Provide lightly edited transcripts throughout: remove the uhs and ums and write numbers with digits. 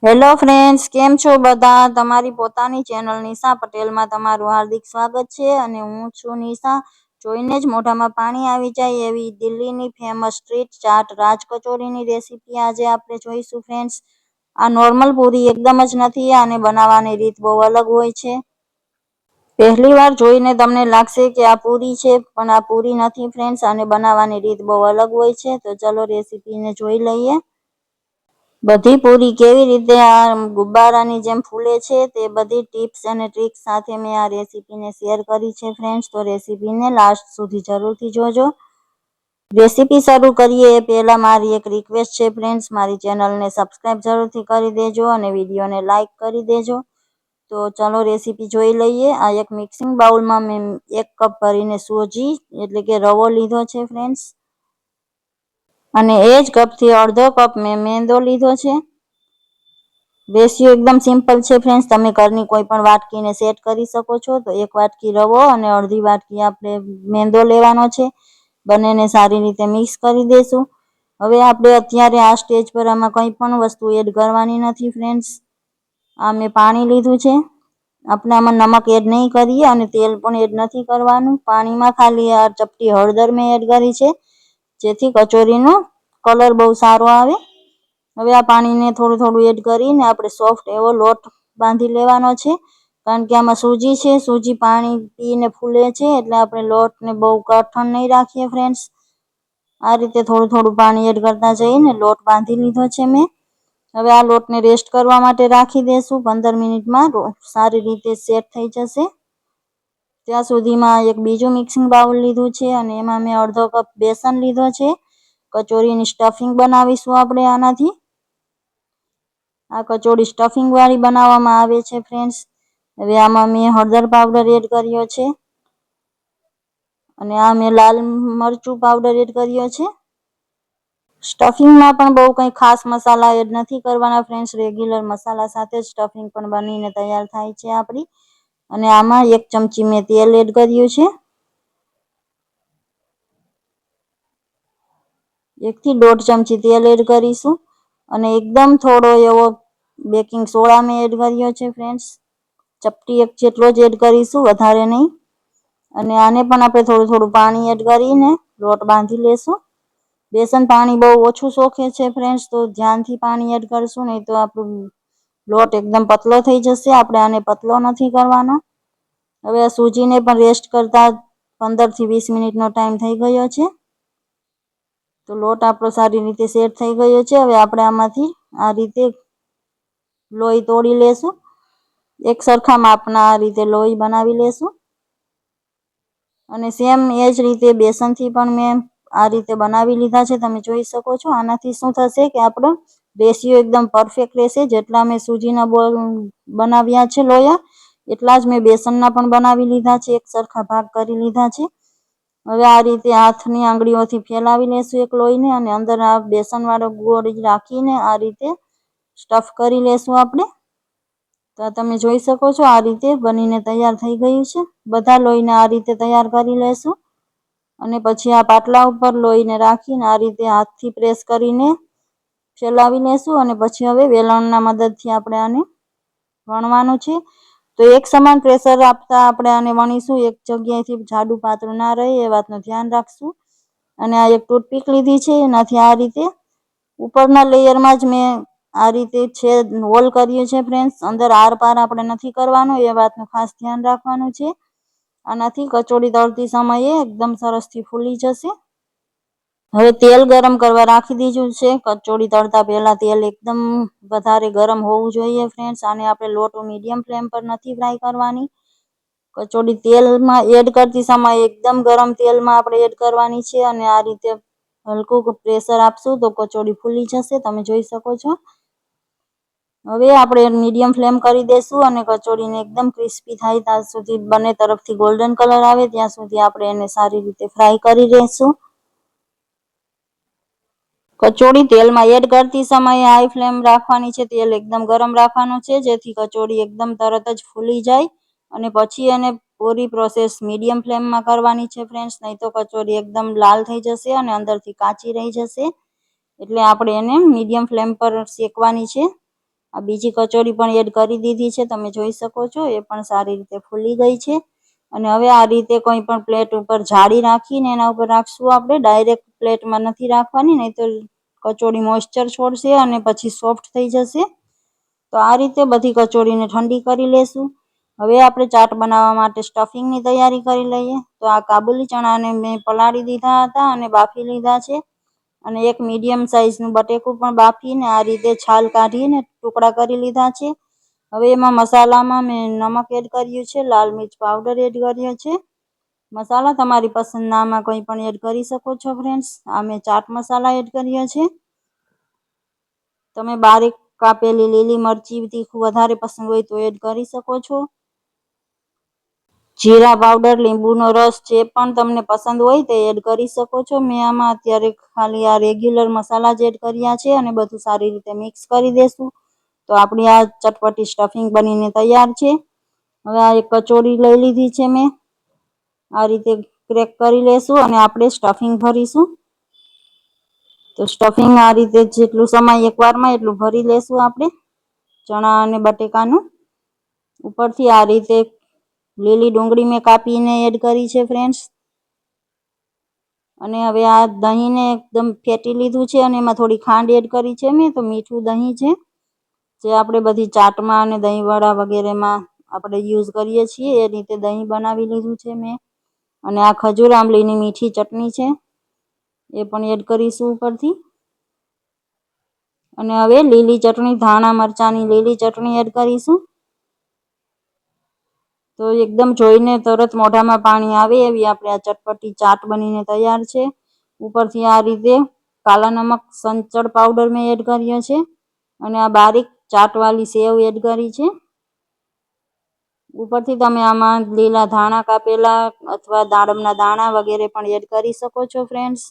Hello friends, કેમ છો બધા? તમારી પોતાની ચેનલ નિશા પટેલમાં તમારું હાર્દિક સ્વાગત છે અને હું છું નિશા. જોઈને જ મોઢામાં પાણી આવી જાય એવી દિલ્હીની ફેમસ સ્ટ્રીટ ચાટ રાજ કચોરીની રેસીપી આજે આપણે જોઈશું ફ્રેન્ડ્સ. આ નોર્મલ પૂરી એકદમ જ નથી, આને બનાવવાની રીત બહુ અલગ હોય છે. પહેલી વાર જોઈને તમને લાગશે કે આ પૂરી છે, પણ આ પૂરી નથી ફ્રેન્ડ્સ. આને બનાવવાની રીત બહુ અલગ હોય છે. તો ચલો રેસીપીને જોઈ લઈએ. બધી પૂરી કેવી રીતે આ ગુબ્બારાની જેમ ફૂલે છે તે બધી ટિપ્સ અને ટ્રિક્સ સાથે મેં આ રેસીપીને શેર કરી છે ફ્રેન્ડ્સ. તો રેસીપીને લાસ્ટ સુધી જરૂરથી જોજો. રેસીપી શરૂ કરીએ એ પહેલાં મારી એક રિક્વેસ્ટ છે ફ્રેન્ડ્સ, મારી ચેનલને સબસ્ક્રાઈબ જરૂરથી કરી દેજો અને વિડીયોને લાઇક કરી દેજો. તો ચાલો રેસીપી જોઈ લઈએ. આ એક મિક્સિંગ બાઉલમાં મેં 1 કપ ભરીને સોજી એટલે કે રવો લીધો છે ફ્રેન્ડ્સ, અને એ જ કપથી અડધો કપ મેં મેંદો લીધો છે. રેશિયો એકદમ સિમ્પલ છે ફ્રેન્ડ્સ, તમે ઘરની કોઈ પણ વાટકીને સેટ કરી શકો છો. તો 1 વાટકી રવો અને અડધી વાટકી આપણે મેંદો લેવાનો છે. બંનેને સારી રીતે મિક્સ કરી દઈશું. હવે આપણે અત્યારે આ સ્ટેજ પર આમાં કંઈ પણ વસ્તુ એડ કરવાની નથી ફ્રેન્ડ્સ. આ મેં પાણી લીધું છે. આપણે આમાં નમક એડ નહીં કરીએ અને તેલ પણ એડ નથી કરવાનું. પાણીમાં ખાલી આ ચપટી હળદર મેં એડ કરી છે, જેથી કચોરીનો કલર બહુ સારો આવે. હવે આ પાણીને થોડું થોડું એડ કરીને આપણે સોફ્ટ એવો લોટ બાંધી લેવાનો છે. કારણ કે આમાં સૂજી છે, સૂજી પાણી પીને ફૂલે છે, એટલે આપણે લોટને બહુ કઠણ નહીં રાખીએ ફ્રેન્ડ્સ. આ રીતે થોડું થોડું પાણી એડ કરતા જઈને લોટ બાંધી લીધો છે મેં. હવે આ લોટને રેસ્ટ કરવા માટે રાખી દેશું. 15 મિનિટમાં સારી રીતે સેટ થઈ જશે. ત્યાં સુધીમાં એક બીજું મિક્સિંગ બાઉલ લીધું છે અને એમાં મેં અડધો કપ બેસન લીધો છે. કચોરીની સ્ટફિંગ બનાવીશું આપણે આનાથી. આ કચોરી સ્ટફિંગ વાળી બનાવવામાં આવે છે ફ્રેન્ડ્સ. હવે આમાં મેં હળદર પાવડર એડ કર્યો છે અને આ મેં લાલ મરચું પાવડર એડ કર્યો છે. સ્ટફિંગમાં પણ બહુ કંઈ ખાસ મસાલા એડ નથી કરવાના ફ્રેન્ડ્સ. રેગ્યુલર મસાલા સાથે જ સ્ટફિંગ પણ બનીને તૈયાર થાય છે આપણી. અને આમાં 1 ચમચી મેં તેલ એડ કર્યું છે. 1 થી 1.5 ચમચી તેલ એડ કરીશું અને એકદમ થોડો એવો બેકિંગ સોડા મેં એડ કર્યો છે ફ્રેન્ડ્સ. ચપટી 1 જેટલો જ એડ કરીશું, વધારે નહીં. અને આને પણ આપણે થોડું થોડું પાણી એડ કરીને લોટ બાંધી લેશું. બેસન પાણી બહુ ઓછું સોખે છે ફ્રેન્ડ્સ, તો ધ્યાનથી પાણી એડ કરશું, નહીં તો આપણું લોટ એકદમ પતલો થઈ જશે. આપણે આને પતલો નથી કરવાનો. હવે આ સૂજીને પણ રેસ્ટ કરતા 15 થી 20 મિનિટનો ટાઈમ થઈ ગયો છે. તો લોટ આપણો સારી રીતે સેટ થઈ ગયો છે. હવે આપણે આમાંથી આ રીતે લોહી તોડી લેશું. એક સરખા માપના આ રીતે લોહી બનાવી લેશું. અને સેમ એ જ રીતે બેસનથી પણ મેં આ રીતે બનાવી લીધા છે, તમે જોઈ શકો છો. આનાથી શું થશે કે આપણો રેશિયો એકદમ પરફેક્ટ રહેશે. જેટલા મેં સૂજીના બોલ બનાવ્યા છે લોયા, એટલા જ મેં બેસનના પણ બનાવી લીધા છે. એક સરખા ભાગ કરી લીધા છે. હવે આ રીતે હાથની આંગળીઓથી ફેલાવી લેશું એક લોહીને અને અંદર આ બેસનવાળો ગોળ રાખીને આ રીતે સ્ટફ કરી લેશું આપણે. તો તમે જોઈ શકો છો આ રીતે બનીને તૈયાર થઈ ગયું છે. બધા લોહીને આ રીતે તૈયાર કરી લેશું અને પછી આ પાટલા ઉપર લોહીને રાખીને આ રીતે હાથથી પ્રેસ કરીને ફેલાવી લેશું અને પછી હવે વેલણના મદદથી આપણે આને વણવાનું છે. તો એક સમાન પ્રેશર આપતા આપણે આને વણીશું. એક જગ્યાએથી જાડું પાતળું ના રહે એ વાતનું ધ્યાન રાખશું. અને આ એક ટૂથપીક લીધી છે, એનાથી આ રીતે ઉપરના લેયરમાં જ મેં આ રીતે છે હોલ કર્યું છે ફ્રેન્ડ્સ. અંદર આર પાર આપણે નથી કરવાનું, એ વાતનું ખાસ ધ્યાન રાખવાનું છે. આનાથી કચોરી તળતી સમયે એકદમ સરસથી ફૂલી જશે. હવે તેલ ગરમ કરવા રાખી દીધું છે. કચોરી તળતા પહેલાં તેલ એકદમ વધારે ગરમ હોવું જોઈએ ફ્રેન્ડ્સ. આને આપણે લોટ મીડિયમ ફ્લેમ પર નથી ફ્રાય કરવાની. કચોરી તેલમાં એડ કરતી સમયે એકદમ ગરમ તેલમાં આપણે એડ કરવાની છે અને આ રીતે હલકું પ્રેશર આપશું તો કચોરી ફૂલી જશે, તમે જોઈ શકો છો. હવે આપણે મીડિયમ ફ્લેમ કરી દઈશું અને કચોરીને એકદમ ક્રિસ્પી થાય ત્યાં સુધી, બંને તરફથી ગોલ્ડન કલર આવે ત્યાં સુધી આપણે એને સારી રીતે ફ્રાય કરી લઈશું. કચોરી તેલમાં એડ કરતી સમયે હાઈ ફ્લેમ રાખવાની છે. તેલ એકદમ ગરમ રાખવાનું છે, જેથી કચોરી એકદમ તરત જ ફૂલી જાય. અને પછી એને પૂરી પ્રોસેસ મીડિયમ ફ્લેમમાં કરવાની છે ફ્રેન્ડ્સ, નહીં તો કચોરી એકદમ લાલ થઈ જશે અને અંદરથી કાચી રહી જશે. એટલે આપણે એને મીડિયમ ફ્લેમ પર શેકવાની છે. આ બીજી કચોરી પણ એડ કરી દીધી છે, તમે જોઈ શકો છો. એ પણ સારી રીતે ફૂલી ગઈ છે. અને હવે આ રીતે કોઈ પણ પ્લેટ ઉપર જાળી રાખીને એના ઉપર રાખશું. આપણે ડાયરેક્ટ પ્લેટમાં નથી રાખવાની, નહીં તો કચોરી મોઇસ્ચર છોડશે અને પછી સોફ્ટ થઈ જશે. તો આ રીતે બધી કચોરીને ઠંડી કરી લેશું. હવે આપણે ચાટ બનાવવા માટે સ્ટફિંગની તૈયારી કરી લઈએ. તો આ કાબુલી ચણાને મેં પલાળી દીધા હતા અને બાફી લીધા છે. અને એક મીડિયમ સાઇઝનું બટેકું પણ બાફીને આ રીતે છાલ કાઢીને ટુકડા કરી લીધા છે. હવે એમાં મસાલામાં મેં નમક એડ કર્યું છે, લાલ મિર્ચ પાવડર એડ કર્યો છે. મસાલા તમારી પસંદના આમાં કંઈ પણ એડ કરી શકો છો ફ્રેન્ડ્સ. આ મેં ચાટ મસાલા એડ કર્યો છે. તમે બારીક કાપેલી લીલી મરચી તીખું વધારે પસંદ હોય તો એડ કરી શકો છો. જીરા પાવડર, લીંબુનો રસ જે પણ તમને પસંદ હોય તે એડ કરી શકો છો. મેં આમાં અત્યારે ખાલી આ રેગ્યુલર મસાલા જ એડ કર્યા છે અને બધું સારી રીતે મિક્સ કરી દેશું. તો આપણી આ ચટપટી સ્ટફિંગ બનીને તૈયાર છે. હવે આ એક કચોરી લઈ લીધી છે મેં. આ રીતે ક્રેક કરી લેશું અને આપણે સ્ટફિંગ ભરીશું. તો સ્ટફિંગ આ રીતે જેટલું સમય એકવારમાં એટલું ભરી લેશું આપણે ચણા અને બટેકાનું. ઉપરથી આ રીતે લીલી ડુંગળી મેં કાપીને એડ કરી છે ફ્રેન્ડ્સ. અને હવે આ દહીંને એકદમ ફેટી લીધું છે અને એમાં થોડી ખાંડ એડ કરી છે મેં. તો મીઠું દહીં છે, જે આપણે બધી ચાટમાં અને દહીંવડા વગેરેમાં આપણે યુઝ કરીએ છીએ. એ રીતે દહીં બનાવી લીધું છે મેં. અને આ ખજૂર આંબલીની મીઠી ચટણી છે, એ પણ એડ કરીશું ઉપરથી. અને હવે લીલી ચટણી, ધાણા મરચાંની લીલી ચટણી એડ કરીશું. તો એકદમ જોઈને તરત મોઢામાં પાણી આવે એવી આપણે આ ચટપટી ચાટ બનીને તૈયાર છે. ઉપરથી આ રીતે કાલા નમક સંચળ પાવડર મેં એડ કર્યો છે. અને આ બારીક ચાટવાળી સેવ એડ કરી છે. ઉપરથી તમે આમાં લીલા ધાણા કાપેલા અથવા દાડમના દાણા વગેરે પણ એડ કરી શકો છો ફ્રેન્ડ્સ.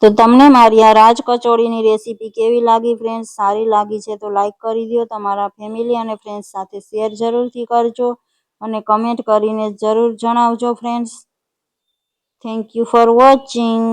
તો તમને મારી આ રાજ કચોરીની રેસીપી કેવી લાગી ફ્રેન્ડ્સ? સારી લાગી છે તો લાઈક કરી દો. તમારા ફેમિલી અને ફ્રેન્ડ્સ સાથે શેર જરૂરથી કરજો અને કમેન્ટ કરીને જરૂર જણાવજો friends. Thank you for watching.